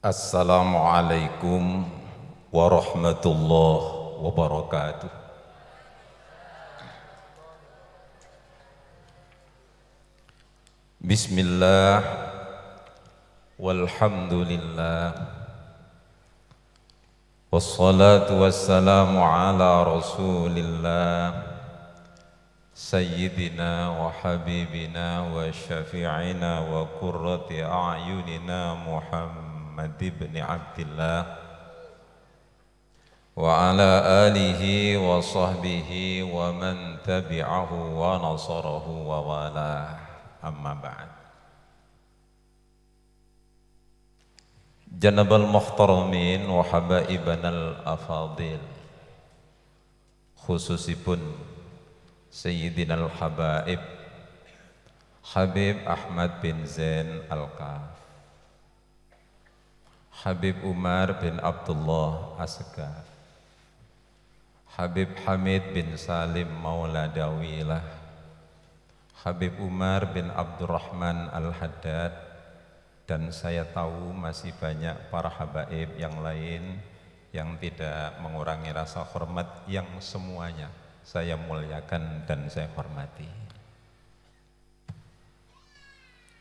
Assalamualaikum warahmatullahi wabarakatuh. Bismillah, walhamdulillah, wassalatu wassalamu ala rasulillah, sayyidina wa habibina wa syafi'ina wa qurrati a'yunina Muhammad ibn Abdillah wa ala alihi wa sahbihi wa man tabi'ahu wa nasarahu wa wala, amma ba'd. Janabal muhtaramin wa habaibanal afadil, khususipun Sayyidinal Habaib Habib Ahmad bin Zain Al-Kaf, Habib Umar bin Abdullah Asgaf, Habib Hamid bin Salim Maula Dawilah, Habib Umar bin Abdurrahman Al-Haddad, dan saya tahu masih banyak para habaib yang lain yang tidak mengurangi rasa hormat yang semuanya saya muliakan dan saya hormati.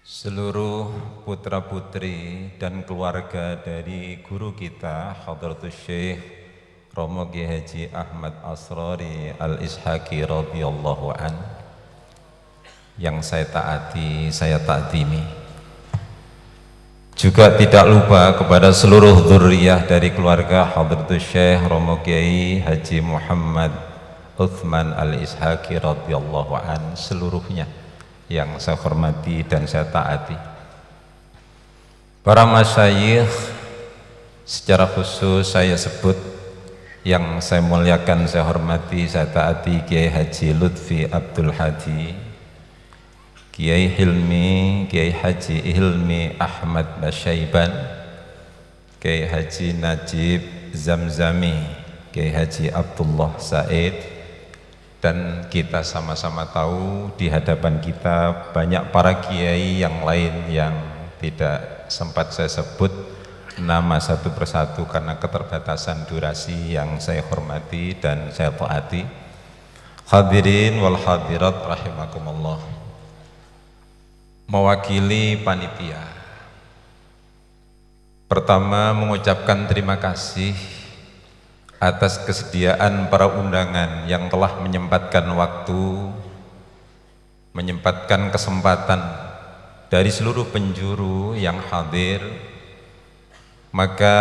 Seluruh putra-putri dan keluarga dari guru kita Hadratus Syekh Romo Kiai Haji Ahmad Asrori Al-Ishaqi radhiyallahu an, yang saya taati, saya ta'zimi. Juga tidak lupa kepada seluruh dzurriyyah dari keluarga Hadratus Syekh Romo Kiai Haji Muhammad Utsman Al-Ishaqi radhiyallahu an, seluruhnya yang saya hormati dan saya taati. Para masyayikh secara khusus saya sebut, yang saya muliakan, saya hormati, saya taati Kiai Haji Lutfi Abdul Hadi, Kiai Hilmi, Kiai Haji Hilmi Ahmad Basyaiban, Kiai Haji Najib Zamzami, Kiai Haji Abdullah Said. Dan kita sama-sama tahu di hadapan kita banyak para kiai yang lain yang tidak sempat saya sebut nama satu persatu karena keterbatasan durasi, yang saya hormati dan saya taati. Hadirin wal hadirat rahimakumullah. Mewakili panitia, pertama mengucapkan terima kasih atas kesediaan para undangan yang telah menyempatkan waktu, menyempatkan kesempatan dari seluruh penjuru yang hadir. Maka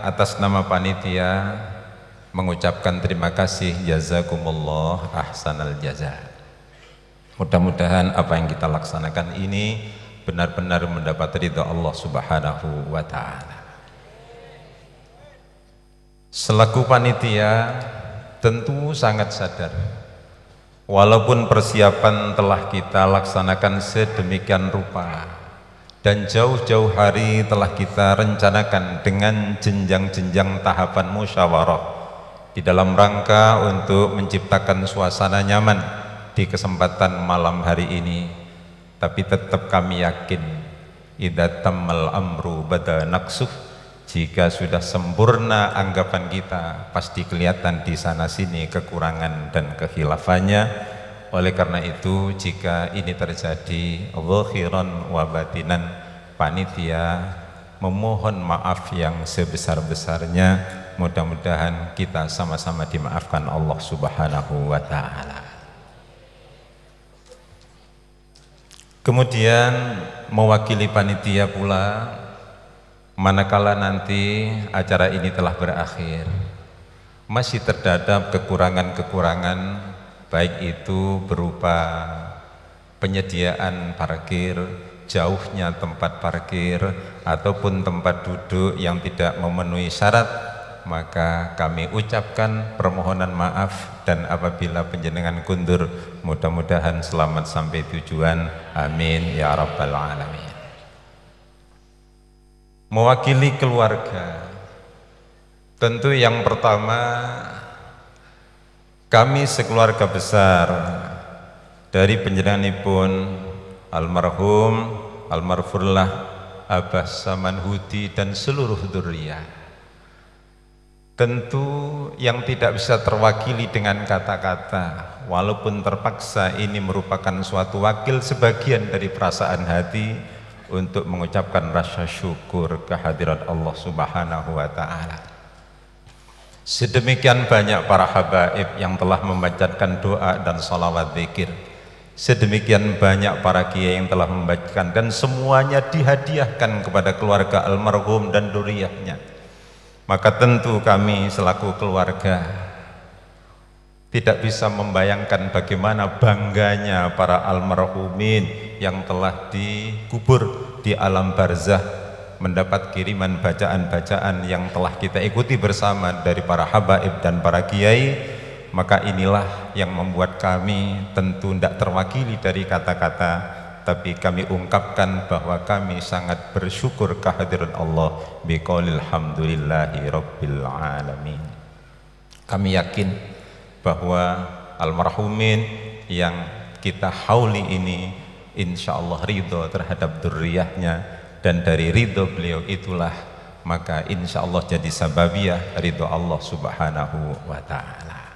atas nama panitia mengucapkan terima kasih, jazakumullah ahsanal jaza. Mudah-mudahan apa yang kita laksanakan ini benar-benar mendapat ridha Allah Subhanahu wa ta'ala. Selaku panitia tentu sangat sadar, walaupun persiapan telah kita laksanakan sedemikian rupa dan jauh-jauh hari telah kita rencanakan dengan jenjang-jenjang tahapan musyawarah di dalam rangka untuk menciptakan suasana nyaman di kesempatan malam hari ini, tapi tetap kami yakin idza tammal amru bada naqsuh, jika sudah sempurna anggapan kita, pasti kelihatan di sana sini kekurangan dan kehilafannya. Oleh karena itu, jika ini terjadi zahiran wa batinan, panitia memohon maaf yang sebesar-besarnya. Mudah-mudahan kita sama-sama dimaafkan Allah Subhanahu wa ta'ala. Kemudian mewakili panitia pula, manakala nanti acara ini telah berakhir, masih terdapat kekurangan-kekurangan, baik itu berupa penyediaan parkir, jauhnya tempat parkir, ataupun tempat duduk yang tidak memenuhi syarat, maka kami ucapkan permohonan maaf, dan apabila panjenengan kundur, mudah-mudahan selamat sampai tujuan, amin ya rabbal alamin. Mewakili keluarga, tentu yang pertama kami sekeluarga besar dari panjenenganipun almarhum almarfurlah Abah Saman Hudi dan seluruh dzurriyyah. Tentu yang tidak bisa terwakili dengan kata-kata, walaupun terpaksa ini merupakan suatu wakil sebagian dari perasaan hati untuk mengucapkan rasa syukur kehadirat Allah Subhanahu wa Ta'ala. Sedemikian banyak para habaib yang telah membacakan doa dan salawat zikir. Sedemikian banyak para kiai yang telah membacakan, dan semuanya dihadiahkan kepada keluarga almarhum dan dzurriyyahnya. Maka tentu kami selaku keluarga tidak bisa membayangkan bagaimana bangganya para almarhumin yang telah dikubur di alam barzah, mendapat kiriman bacaan-bacaan yang telah kita ikuti bersama dari para habaib dan para kiai. Maka inilah yang membuat kami tentu tidak terwakili dari kata-kata, tapi kami ungkapkan bahwa kami sangat bersyukur kehadiran Allah biqaulil hamdulillahi rabbil alamin. Kami yakin bahwa almarhumin yang kita hauli ini insyaallah ridho terhadap dzurriyyahnya, dan dari ridho beliau itulah maka insyaallah jadi sababiyah ridho Allah Subhanahu wa Ta'ala.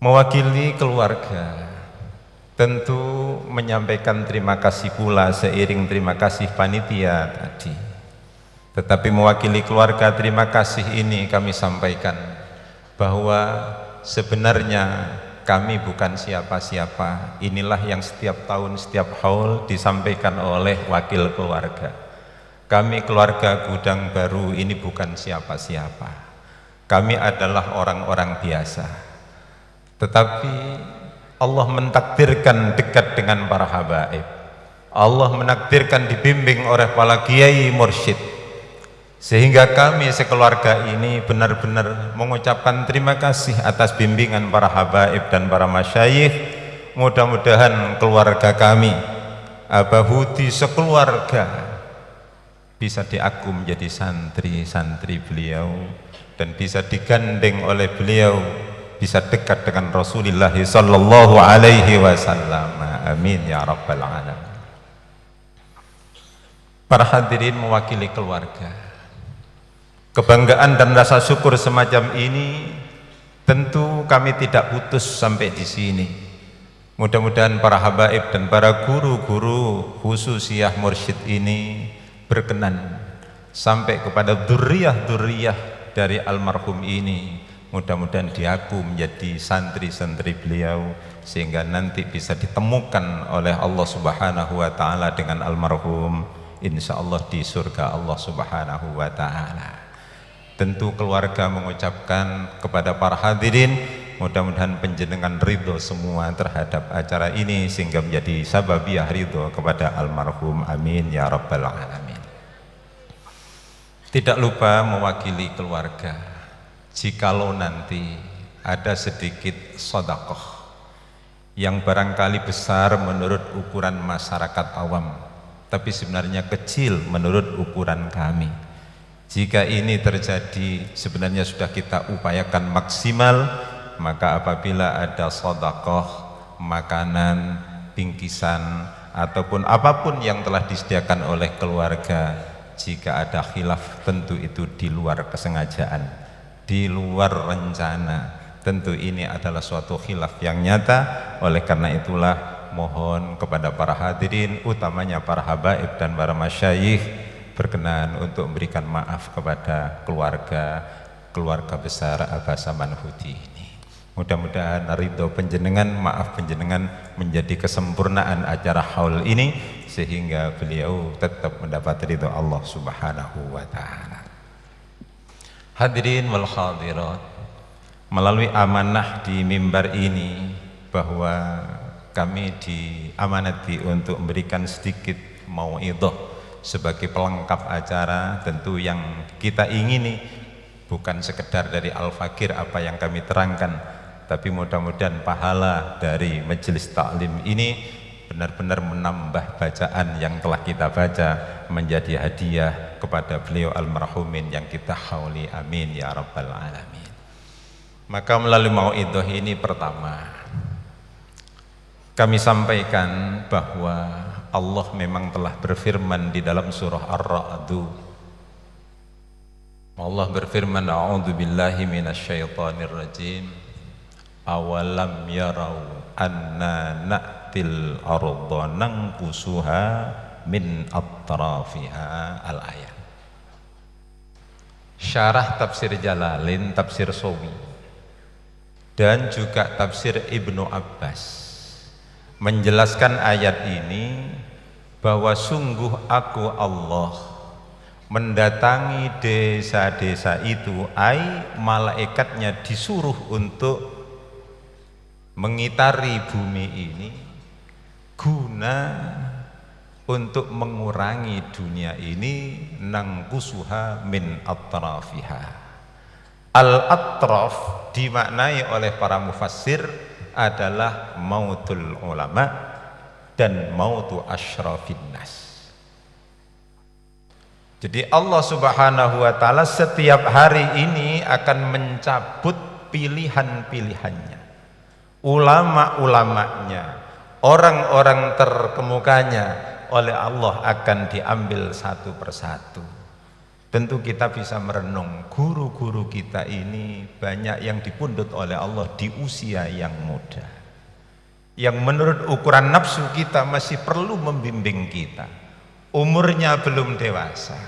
Mewakili keluarga tentu menyampaikan terima kasih pula seiring terima kasih panitia tadi. Tetapi mewakili keluarga terima kasih ini kami sampaikan bahwa sebenarnya kami bukan siapa-siapa. Inilah yang setiap tahun, setiap haul disampaikan oleh wakil keluarga. Kami keluarga Gudang Baru ini bukan siapa-siapa. Kami adalah orang-orang biasa. Tetapi Allah mentakdirkan dekat dengan para habaib. Allah menakdirkan dibimbing oleh para kiai mursyid, sehingga kami sekeluarga ini benar-benar mengucapkan terima kasih atas bimbingan para habaib dan para masyayikh. Mudah-mudahan keluarga kami, Abah Hudi sekeluarga, bisa diaku menjadi santri-santri beliau dan bisa digandeng oleh beliau, bisa dekat dengan Rasulullah sallallahu alaihi wasallam. Amin ya rabbal alamin. Para hadirin mewakili keluarga, kebanggaan dan rasa syukur semacam ini tentu kami tidak putus sampai di sini. Mudah-mudahan para habaib dan para guru-guru khususiyah mursyid ini berkenan sampai kepada dzurriyyah-dzurriyyah dari almarhum ini. Mudah-mudahan diaku menjadi santri-santri beliau, sehingga nanti bisa ditemukan oleh Allah Subhanahu wa Ta'ala dengan almarhum insyaallah di surga Allah Subhanahu wa Ta'ala. Tentu keluarga mengucapkan kepada para hadirin, mudah-mudahan panjenengan ridho semua terhadap acara ini sehingga menjadi sababiyah ridho kepada almarhum. Amin ya rabbal alamin. Tidak lupa mewakili keluarga, jikalau nanti ada sedikit sedekah yang barangkali besar menurut ukuran masyarakat awam, tapi sebenarnya kecil menurut ukuran kami. Jika ini terjadi, sebenarnya sudah kita upayakan maksimal. Maka apabila ada sedekah, makanan, bingkisan, ataupun apapun yang telah disediakan oleh keluarga, jika ada khilaf, tentu itu di luar kesengajaan, di luar rencana. Tentu ini adalah suatu khilaf yang nyata. Oleh karena itulah mohon kepada para hadirin, utamanya para habaib dan para masyayikh, berkenan untuk memberikan maaf kepada keluarga besar Abah Saman Hudi ini. Mudah-mudahan ridho penjenengan, maaf penjenengan menjadi kesempurnaan acara haul ini, sehingga beliau tetap mendapat ridho Allah Subhanahu wa Ta'ala. Hadirin wal hadirat, melalui amanah di mimbar ini bahwa kami diamanati untuk memberikan sedikit mau'idhah sebagai pelengkap acara. Tentu yang kita ingini bukan sekedar dari al-fakir apa yang kami terangkan, tapi mudah-mudahan pahala dari majelis taklim ini benar-benar menambah bacaan yang telah kita baca menjadi hadiah kepada beliau almarhumin yang kita hauli. Amin ya rabbal alamin. Maka melalui mau'idhah ini, pertama kami sampaikan bahwa Allah memang telah berfirman di dalam surah Ar-Ra'd. Allah berfirman, a'udzu billahi minasyaitonir rajim. Awalam yarau anna na'til arda nanqusuha min atrafiha al-ayat. Syarah tafsir Jalalain, tafsir Sawi, dan juga tafsir Ibnu Abbas menjelaskan ayat ini bahwa sungguh aku Allah mendatangi desa-desa itu, malaikatnya disuruh untuk mengitari bumi ini guna untuk mengurangi dunia ini, nangkusuha min atrafiha. Al-atraf dimaknai oleh para mufassir adalah mautul ulama dan mautu asyrafin nas. Jadi Allah Subhanahu wa taala setiap hari ini akan mencabut pilihan-pilihannya, ulama-ulamanya, orang-orang terkemukanya oleh Allah akan diambil satu persatu. Tentu kita bisa merenung, guru-guru kita ini banyak yang dipundhut oleh Allah di usia yang muda, yang menurut ukuran nafsu kita masih perlu membimbing kita, umurnya belum dewasa,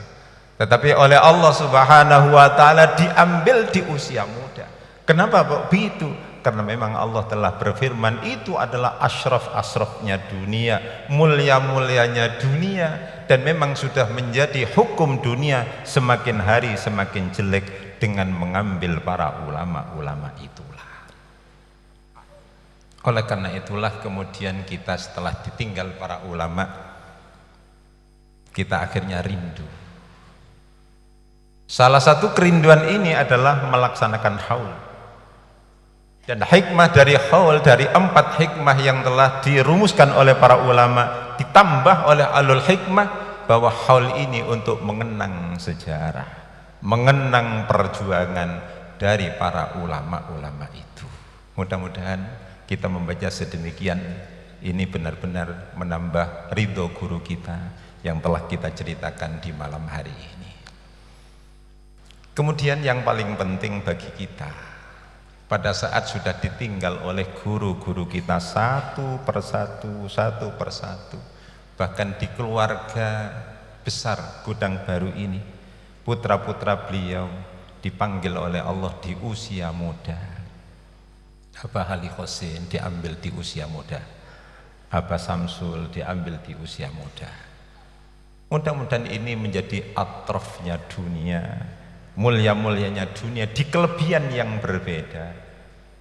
tetapi oleh Allah Subhanahu wa taala diambil di usia muda. Kenapa kok begitu? Karena memang Allah telah berfirman itu adalah asyraf-asyrafnya dunia, mulia-mulianya dunia, dan memang sudah menjadi hukum dunia semakin hari semakin jelek dengan mengambil para ulama-ulama itulah. Oleh karena itulah kemudian kita setelah ditinggal para ulama, kita akhirnya rindu. Salah satu kerinduan ini adalah melaksanakan haul. Dan hikmah dari haul, dari 4 hikmah yang telah dirumuskan oleh para ulama, ditambah oleh alul hikmah, bahwa haul ini untuk mengenang sejarah, mengenang perjuangan dari para ulama-ulama itu. Mudah-mudahan kita membaca sedemikian, ini benar-benar menambah ridho guru kita yang telah kita ceritakan di malam hari ini. Kemudian yang paling penting bagi kita, pada saat sudah ditinggal oleh guru-guru kita satu persatu, bahkan di keluarga besar Gudang Baru ini, putra-putra beliau dipanggil oleh Allah di usia muda. Abah Ali Khosin diambil di usia muda, Abah Samsul diambil di usia muda. Mudah-mudahan ini menjadi atrafnya dunia, mulia-mulianya dunia di kelebihan yang berbeda,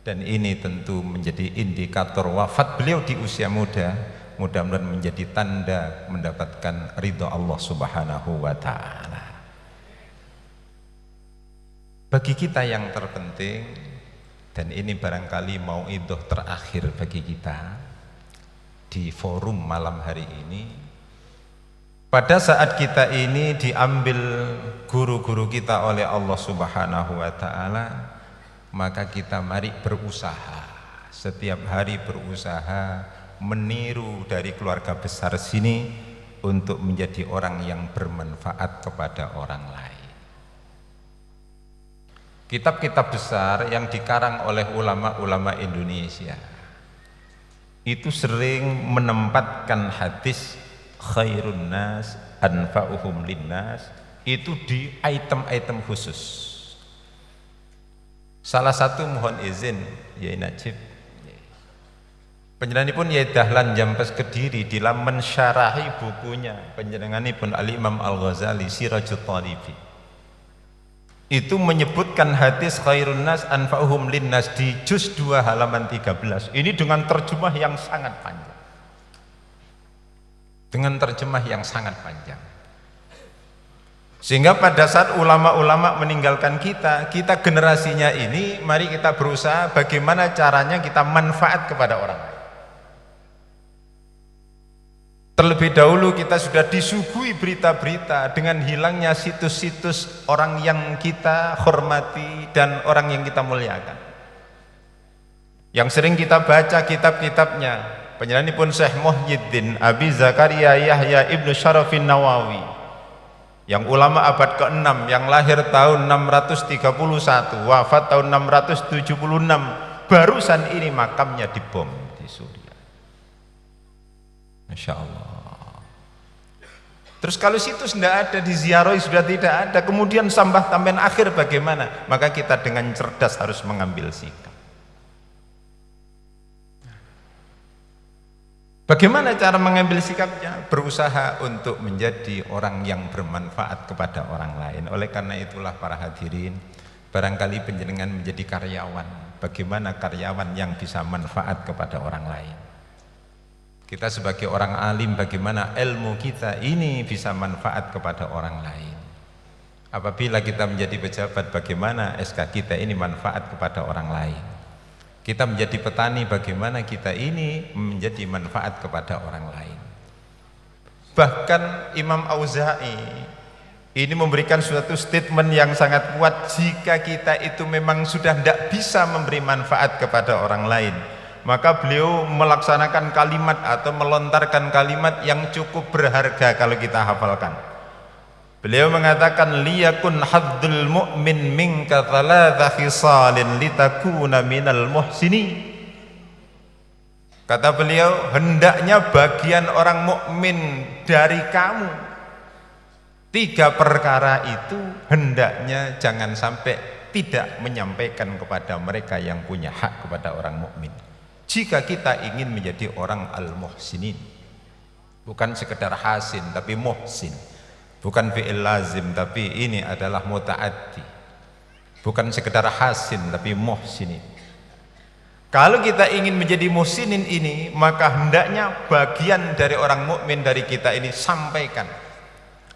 dan ini tentu menjadi indikator wafat beliau di usia muda. Mudah-mudahan menjadi tanda mendapatkan ridho Allah Subhanahu wa ta'ala. Bagi kita yang terpenting, dan ini barangkali mauidhah terakhir bagi kita di forum malam hari ini, pada saat kita ini diambil guru-guru kita oleh Allah Subhanahu wa ta'ala, maka kita mari berusaha, setiap hari berusaha meniru dari keluarga besar sini untuk menjadi orang yang bermanfaat kepada orang lain. Kitab-kitab besar yang dikarang oleh ulama-ulama Indonesia itu sering menempatkan hadis khairun nas anfa'uhum linnas itu di item-item khusus. Salah satu mohon izin Yai Najib, panjenenganipun Yai Dahlan Jampes Kediri di laman syarahi bukunya panjenenganipun Al-Imam Al-Ghazali Sirajut Thalibi itu menyebutkan hadis khairun nas anfa'uhum linnas di juz 2 halaman 13 ini dengan terjemah yang sangat panjang, dengan terjemah yang sangat panjang, sehingga pada saat ulama-ulama meninggalkan kita generasinya ini, mari kita berusaha bagaimana caranya kita manfaat kepada orang lain. Terlebih dahulu kita sudah disuguhi berita-berita dengan hilangnya situs-situs orang yang kita hormati dan orang yang kita muliakan, yang sering kita baca kitab-kitabnya, panjenenganipun Syekh Muhyiddin Abi Zakaria Yahya Ibnu Syarafin Nawawi, yang ulama abad ke-6, yang lahir tahun 631, wafat tahun 676, barusan ini makamnya dibom di Suriah. Masya Allah. Terus kalau situs tidak ada, diziarahi sudah tidak ada, kemudian sambah tambahan akhir bagaimana? Maka kita dengan cerdas harus mengambil sikap. Bagaimana cara mengambil sikapnya? Berusaha untuk menjadi orang yang bermanfaat kepada orang lain. Oleh karena itulah para hadirin, barangkali panjenengan menjadi karyawan. Bagaimana karyawan yang bisa manfaat kepada orang lain? Kita sebagai orang alim, bagaimana ilmu kita ini bisa manfaat kepada orang lain? Apabila kita menjadi pejabat, bagaimana SK kita ini manfaat kepada orang lain? Kita menjadi petani, bagaimana kita ini menjadi manfaat kepada orang lain. Bahkan Imam Auza'i ini memberikan suatu statement yang sangat kuat, jika kita itu memang sudah tidak bisa memberi manfaat kepada orang lain, maka beliau melaksanakan kalimat atau melontarkan kalimat yang cukup berharga kalau kita hafalkan. Beliau mengatakan, liyakun haddul mu'min minka thalatha khisalin litakuna minal muhsini. Kata beliau, hendaknya bagian orang mukmin dari kamu, 3 perkara itu hendaknya jangan sampai tidak menyampaikan kepada mereka yang punya hak kepada orang mukmin. Jika kita ingin menjadi orang al-muhsinin, bukan sekedar hasin tapi muhsin. Bukan fi'il lazim, tapi ini adalah muta'addi. Bukan sekedar hasin, tapi muhsinin. Kalau kita ingin menjadi muhsinin ini, maka hendaknya bagian dari orang mukmin dari kita ini sampaikan.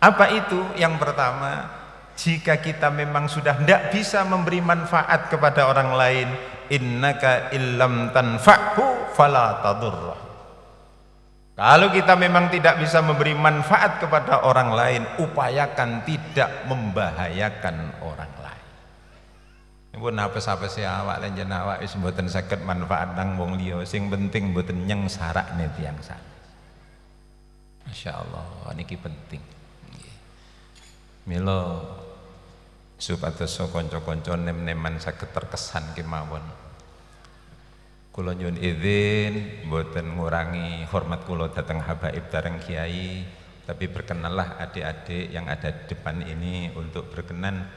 Apa itu? Yang pertama, jika kita memang sudah tidak bisa memberi manfaat kepada orang lain, innaka illam tanfa'hu fala tadurrah. Kalau kita memang tidak bisa memberi manfaat kepada orang lain, upayakan tidak membahayakan orang lain. Ibu apa sih awak lan jen awak wis mboten saged manfaat nang wong liya, sing penting mboten nyengsarane tiyang sami. Masyaallah, niki penting. Nggih. Mila supados kanca-kanca nem-neman saged terkesan kemawon. Kula nyuwun izin mboten ngurangi hormat kula dhateng habaib dareng kiai, tapi berkenanlah adik-adik yang ada di depan ini untuk berkenan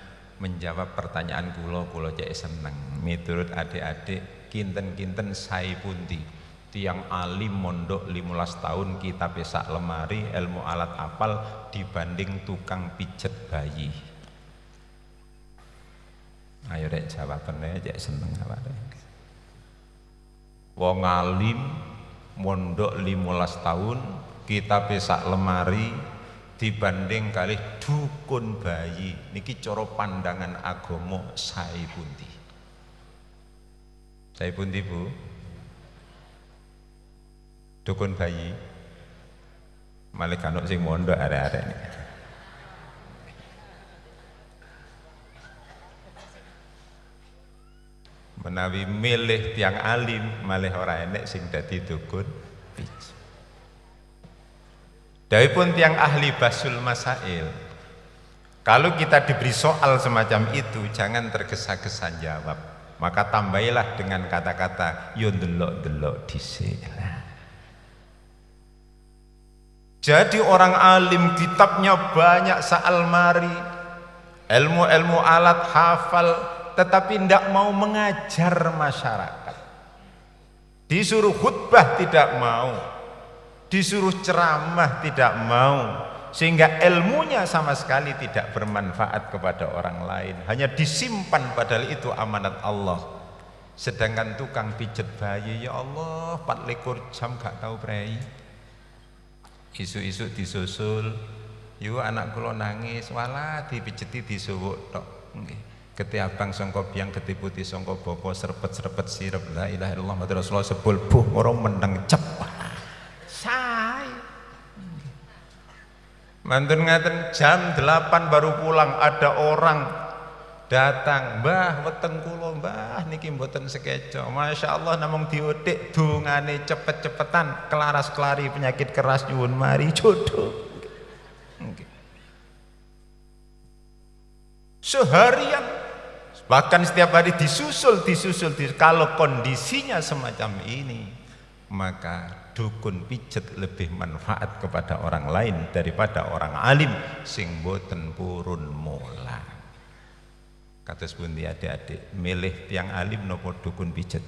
menjawab pertanyaan kula cek seneng. Miturut adik-adik kinten-kinten sae pundi tiyang alim mondok 15 tahun kitab sak lemari ilmu alat apal dibanding tukang pijet bayi. Ayo rek jawabane cek seneng awake. Wong alim mondok 15 tahun kitab sak lemari dibanding kalih dukun bayi, niki cara pandangan agama sae pundi? Sae pundi Bu? Dukun bayi malih kanuk sing mondok arek-arek niki. Menawi milih tiang alim malih ora enek sing dadi dukun pijet. Dawuhipun tiang ahli basul masail, kalau kita diberi soal semacam itu jangan tergesa-gesa jawab, maka tambahilah dengan kata-kata yo ndelok-ndelok dhisik. Jadi orang alim kitabnya banyak sa'almari, ilmu-ilmu alat hafal, tetapi tidak mau mengajar masyarakat. Disuruh khutbah tidak mau, disuruh ceramah tidak mau, sehingga ilmunya sama sekali tidak bermanfaat kepada orang lain, hanya disimpan padahal itu amanat Allah. Sedangkan tukang pijet bayi, ya Allah 24 jam gak tahu prei, isu-isu disusul, yuk anak kula nangis, walah dipijeti disuwuk tok. Ketiabang sangka biang geti putih sangka bapa serpet-serpet sirep la ilaha illallah Muhammadur Rasulullah sebul buh ora meneng cepat say. Mantun ngaten jam 8 baru pulang, ada orang datang, "Mbah, weteng kula Mbah niki mboten sekeca." Masya Allah namung diotik dungane cepet-cepetan, kelaras kelari penyakit keras nyuwun mari jodoh. Seharian, bahkan setiap hari disusul. Kalau kondisinya semacam ini, maka dukun pijet lebih manfaat kepada orang lain daripada orang alim sing boten purun mulang. Kados pundi adik-adik, milih tiang alim nopo dukun pijet?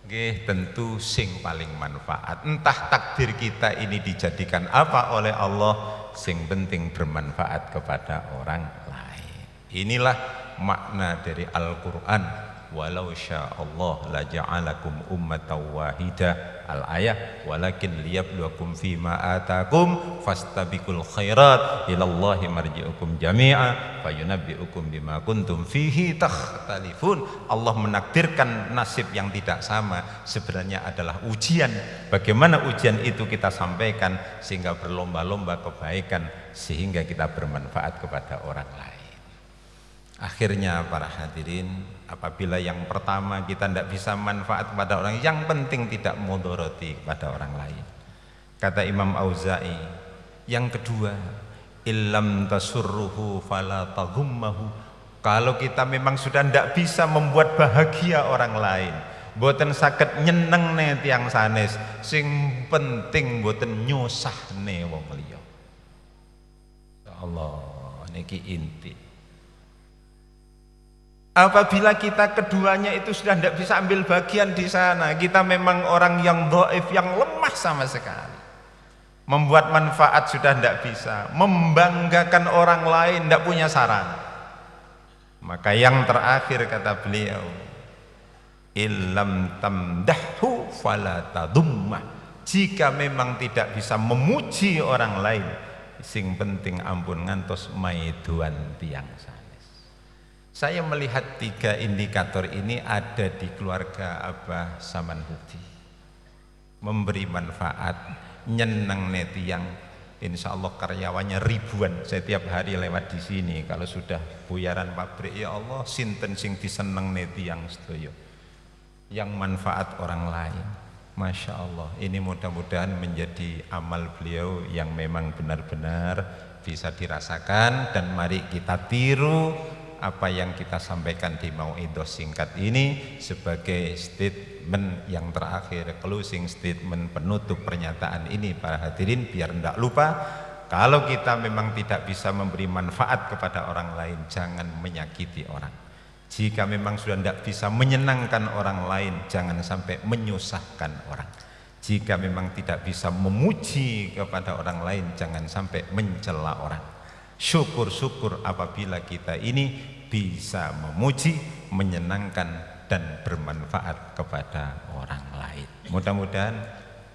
Nggih, tentu sing paling manfaat. Entah takdir kita ini dijadikan apa oleh Allah, sing penting bermanfaat kepada orang lain. Inilah makna dari Al-Qur'an. Walau sya'allah la ja'alakum ummatan wahidah, al-ayah, walakin liyabluwakum fima atakum fastabiqul khairat ilallahi marji'ukum jami'a fayunabbi'ukum bima kuntum fihi takhtalifun. Allah menakdirkan nasib yang tidak sama sebenarnya adalah ujian. Bagaimana ujian itu kita sampaikan sehingga berlomba-lomba kebaikan, sehingga kita bermanfaat kepada orang lain. Akhirnya para hadirin, apabila yang pertama kita tidak bisa manfaat kepada orang, yang penting tidak mudoroti kepada orang lain. Kata Imam Auza'i, yang kedua, illam tasurruhu fala taghummahu. Kalau kita memang sudah tidak bisa membuat bahagia orang lain, boten saged nyenengne tiyang sanes, sing penting boten nyusahne wong liya. Allah niki inti. Apabila kita keduanya itu sudah tidak bisa ambil bagian di sana, kita memang orang yang dhaif, yang lemah sama sekali. Membuat manfaat sudah tidak bisa, membanggakan orang lain tidak punya saran. Maka yang terakhir kata beliau, illam tamdahu fala tadummah. Jika memang tidak bisa memuji orang lain, sing penting ampun ngantos maiduan tiang sanes. Saya melihat 3 indikator ini ada di keluarga Abah Samanhudi. Memberi manfaat, nyeneng netiang. Insya Allah karyawannya ribuan. Saya tiap hari lewat di sini. Kalau sudah buyaran pabrik, ya Allah, sinten sing diseneng netiang sedoyo, yang manfaat orang lain. Masya Allah, ini mudah-mudahan menjadi amal beliau yang memang benar-benar bisa dirasakan, dan mari kita tiru apa yang kita sampaikan di mauidhah singkat ini sebagai statement yang terakhir, closing statement, penutup pernyataan ini. Para hadirin, biar tidak lupa, kalau kita memang tidak bisa memberi manfaat kepada orang lain, jangan menyakiti orang. Jika memang sudah tidak bisa menyenangkan orang lain, jangan sampai menyusahkan orang. Jika memang tidak bisa memuji kepada orang lain, jangan sampai mencela orang. Syukur-syukur apabila kita ini bisa memuji, menyenangkan, dan bermanfaat kepada orang lain. Mudah-mudahan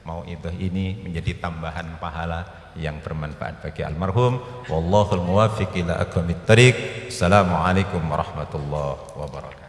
mauidhah ini menjadi tambahan pahala yang bermanfaat bagi almarhum. Wallahul muwaffiq ila aqwamit thariq. Assalamualaikum warahmatullahi wabarakatuh.